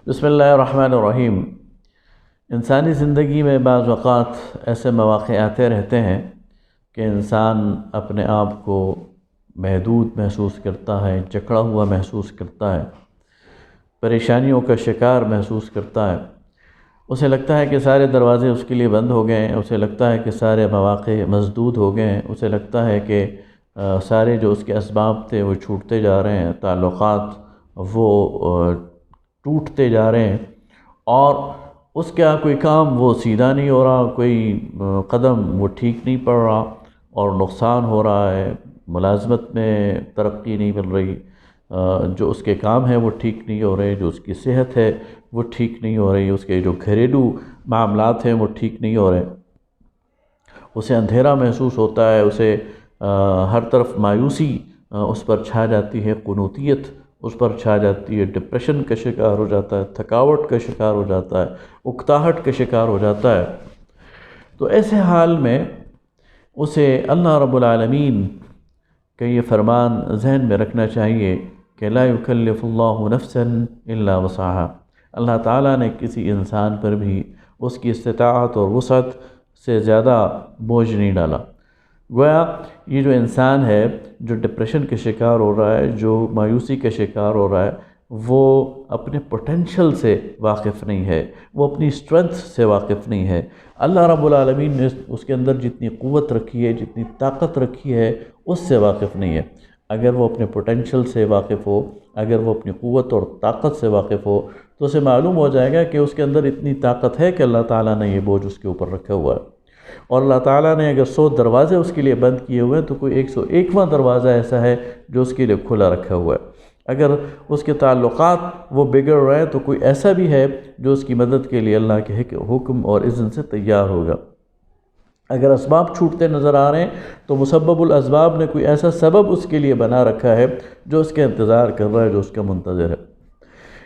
بسم اللہ الرحمن الرحیم۔ انسانی زندگی میں بعض اوقات ایسے مواقع آتے رہتے ہیں کہ انسان اپنے آپ کو محدود محسوس کرتا ہے، جکڑا ہوا محسوس کرتا ہے، پریشانیوں کا شکار محسوس کرتا ہے۔ اسے لگتا ہے کہ سارے دروازے اس کے لیے بند ہو گئے ہیں، اسے لگتا ہے کہ سارے مواقع مسدود ہو گئے ہیں، اسے لگتا ہے کہ سارے جو اس کے اسباب تھے وہ چھوٹتے جا رہے ہیں، تعلقات وہ ٹوٹتے جا رہے ہیں، اور اس کا کوئی کام وہ سیدھا نہیں ہو رہا، کوئی قدم وہ ٹھیک نہیں پڑ رہا اور نقصان ہو رہا ہے، ملازمت میں ترقی نہیں مل رہی، جو اس کے کام ہیں وہ ٹھیک نہیں ہو رہے، جو اس کی صحت ہے وہ ٹھیک نہیں ہو رہی، اس کے جو گھریلو معاملات ہیں وہ ٹھیک نہیں ہو رہے، اسے اندھیرا محسوس ہوتا ہے، اسے ہر طرف مایوسی اس پر چھا جاتی ہے، قنوطیت اس پر چھا جاتی ہے، ڈپریشن کا شکار ہو جاتا ہے، تھکاوٹ کا شکار ہو جاتا ہے، اکتاہٹ کا شکار ہو جاتا ہے۔ تو ایسے حال میں اسے اللہ رب العالمین کا یہ فرمان ذہن میں رکھنا چاہیے کہ لا یکلف اللہ نفسا الا وسعها۔ اللہ تعالیٰ نے کسی انسان پر بھی اس کی استطاعت اور وسعت سے زیادہ بوجھ نہیں ڈالا۔ گویا یہ جو انسان ہے جو ڈپریشن کے شکار ہو رہا ہے، جو مایوسی کا شکار ہو رہا ہے، وہ اپنے پوٹینشل سے واقف نہیں ہے، وہ اپنی اسٹرینتھ سے واقف نہیں ہے۔ اللہ رب العالمین نے اس کے اندر جتنی قوت رکھی ہے، جتنی طاقت رکھی ہے، اس سے واقف نہیں ہے۔ اگر وہ اپنے پوٹینشل سے واقف ہو، اگر وہ اپنی قوت اور طاقت سے واقف ہو، تو اسے معلوم ہو جائے گا کہ اس کے اندر اتنی طاقت ہے کہ اللہ تعالیٰ نے یہ بوجھ اس کے اوپر رکھا ہوا ہے، اور اللہ تعالیٰ نے اگر 100 دروازے اس کے لیے بند کیے ہوئے ہیں تو کوئی 101واں دروازہ ایسا ہے جو اس کے لیے کھلا رکھا ہوا ہے۔ اگر اس کے تعلقات وہ بگڑ رہے ہیں تو کوئی ایسا بھی ہے جو اس کی مدد کے لیے اللہ کے حکم اور اذن سے تیار ہوگا۔ اگر اسباب چھوٹتے نظر آ رہے ہیں تو مسبب الاسباب نے کوئی ایسا سبب اس کے لیے بنا رکھا ہے جو اس کا انتظار کر رہا ہے، جو اس کا منتظر ہے۔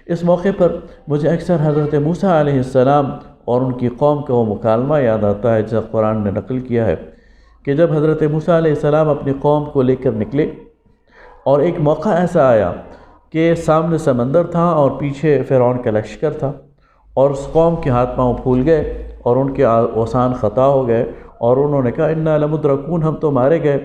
اس موقع پر مجھے اکثر حضرت موسیٰ علیہ السلام اور ان کی قوم کا وہ مکالمہ یاد آتا ہے جب قرآن نے نقل کیا ہے کہ جب حضرت موسیٰ علیہ السلام اپنی قوم کو لے کر نکلے اور ایک موقع ایسا آیا کہ سامنے سمندر تھا اور پیچھے فرعون کا لشکر تھا، اور اس قوم کے ہاتھ پاؤں پھول گئے اور ان کے اوسان خطا ہو گئے، اور انہوں نے کہا انا لمدرکون، ہم تو مارے گئے،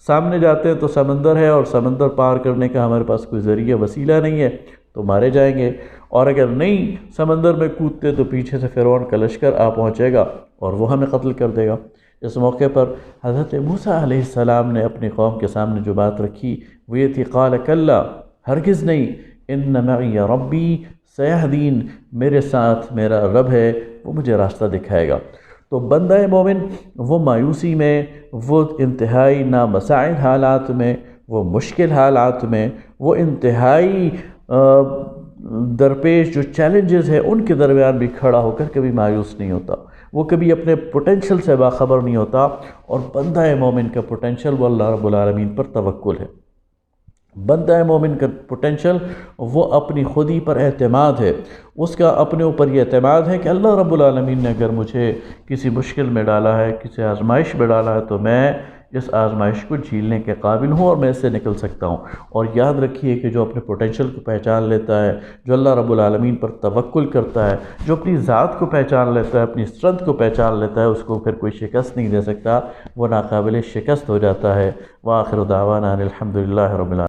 سامنے جاتے ہیں تو سمندر ہے اور سمندر پار کرنے کا ہمارے پاس کوئی ذریعہ وسیلہ نہیں ہے تو مارے جائیں گے، اور اگر نہیں سمندر میں کودتے تو پیچھے سے فرعون کا لشکر آ پہنچے گا اور وہ ہمیں قتل کر دے گا۔ اس موقع پر حضرت موسیٰ علیہ السلام نے اپنی قوم کے سامنے جو بات رکھی وہ یہ تھی، قال کلا، ہرگز نہیں، ان معی ربی سیہدین، میرے ساتھ میرا رب ہے، وہ مجھے راستہ دکھائے گا۔ تو بندہ مومن وہ مایوسی میں، وہ انتہائی نامساعد حالات میں، وہ مشکل حالات میں، وہ انتہائی درپیش جو چیلنجز ہیں ان کے درمیان بھی کھڑا ہو کر کبھی مایوس نہیں ہوتا، وہ کبھی اپنے پوٹینشل سے باخبر نہیں ہوتا، اور بندہ مومن کا پوٹینشل وہ اللہ رب العالمین پر توکل ہے۔ بندہ مومن کا پوٹینشل وہ اپنی خودی پر اعتماد ہے، اس کا اپنے اوپر یہ اعتماد ہے کہ اللہ رب العالمین نے اگر مجھے کسی مشکل میں ڈالا ہے، کسی آزمائش میں ڈالا ہے، تو میں اس آزمائش کو جھیلنے کے قابل ہوں اور میں اس سے نکل سکتا ہوں۔ اور یاد رکھیے کہ جو اپنے پوٹینشل کو پہچان لیتا ہے، جو اللہ رب العالمین پر توکل کرتا ہے، جو اپنی ذات کو پہچان لیتا ہے، اپنی اسٹرینتھ کو پہچان لیتا ہے، اس کو پھر کوئی شکست نہیں دے سکتا، وہ ناقابل شکست ہو جاتا ہے۔ وآخر دعوانا الحمدللہ رب العالمین۔